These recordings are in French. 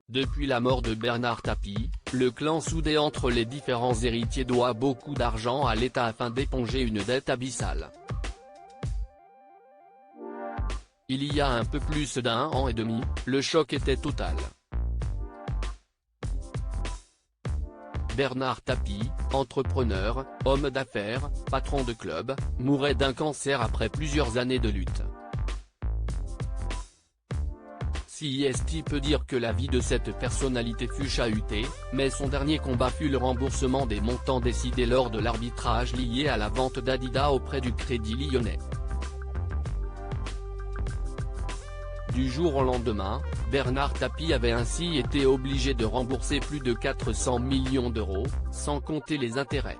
Depuis la mort de Bernard Tapie, le clan soudé entre les différents héritiers doit beaucoup d'argent à l'État afin d'éponger une dette abyssale. Il y a un peu plus d'un an et demi, le choc était total. Bernard Tapie, entrepreneur, homme d'affaires, patron de club, mourait d'un cancer après plusieurs années de lutte. CIST peut dire que la vie de cette personnalité fut chahutée, mais son dernier combat fut le remboursement des montants décidés lors de l'arbitrage lié à la vente d'Adidas auprès du Crédit Lyonnais. Du jour au lendemain, Bernard Tapie avait ainsi été obligé de rembourser plus de 400 millions d'euros, sans compter les intérêts.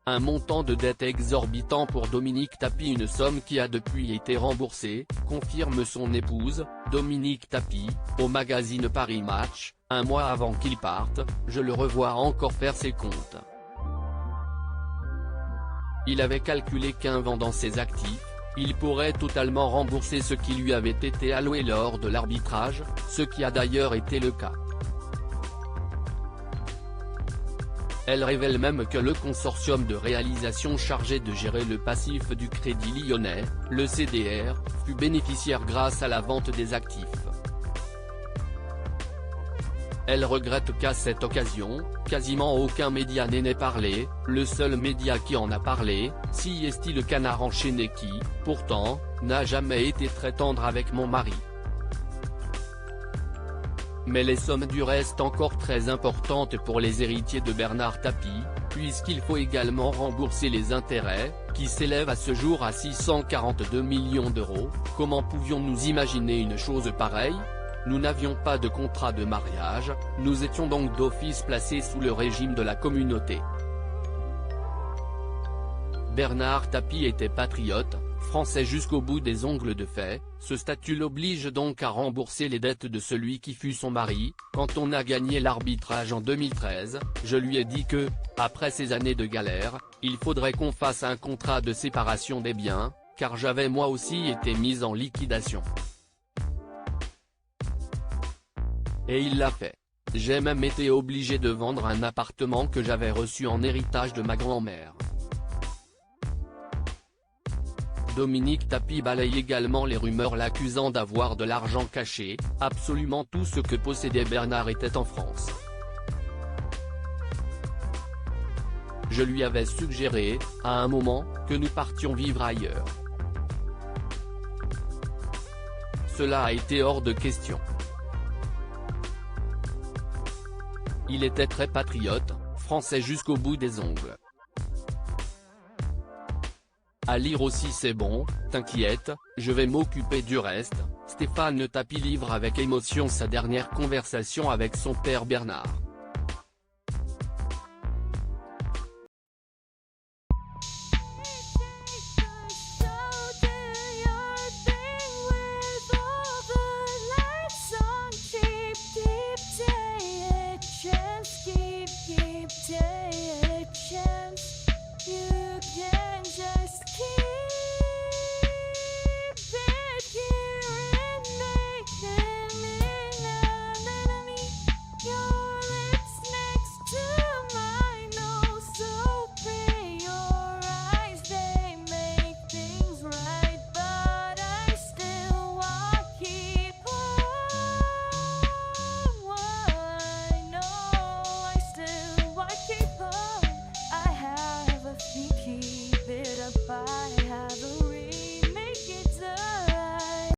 Un montant de dette exorbitant pour Dominique Tapie, une somme qui a depuis été remboursée, confirme son épouse, Dominique Tapie, au magazine Paris Match, un mois avant qu'il parte, je le revois encore faire ses comptes. Il avait calculé qu'en vendant ses actifs, il pourrait totalement rembourser ce qui lui avait été alloué lors de l'arbitrage, ce qui a d'ailleurs été le cas. Elle révèle même que le consortium de réalisation chargé de gérer le passif du Crédit Lyonnais, le CDR, fut bénéficiaire grâce à la vente des actifs. Elle regrette qu'à cette occasion, quasiment aucun média n'en ait parlé, le seul média qui en a parlé, CIST le Canard enchaîné qui, pourtant, n'a jamais été très tendre avec mon mari. Mais les sommes du restent encore très importantes pour les héritiers de Bernard Tapie, puisqu'il faut également rembourser les intérêts, qui s'élèvent à ce jour à 642 millions d'euros. Comment pouvions-nous imaginer une chose pareille ? Nous n'avions pas de contrat de mariage, nous étions donc d'office placés sous le régime de la communauté. Bernard Tapie était patriote, français jusqu'au bout des ongles de fait, ce statut l'oblige donc à rembourser les dettes de celui qui fut son mari. Quand on a gagné l'arbitrage en 2013, je lui ai dit que, après ces années de galère, il faudrait qu'on fasse un contrat de séparation des biens, car j'avais moi aussi été mise en liquidation. Et il l'a fait. J'ai même été obligé de vendre un appartement que j'avais reçu en héritage de ma grand-mère. Dominique Tapie balaye également les rumeurs l'accusant d'avoir de l'argent caché. Absolument tout ce que possédait Bernard était en France. Je lui avais suggéré, à un moment, que nous partions vivre ailleurs. Cela a été hors de question. Il était très patriote, français jusqu'au bout des ongles. À lire aussi c'est bon, t'inquiète, je vais m'occuper du reste. Stéphane Tapie livre avec émotion sa dernière conversation avec son père Bernard.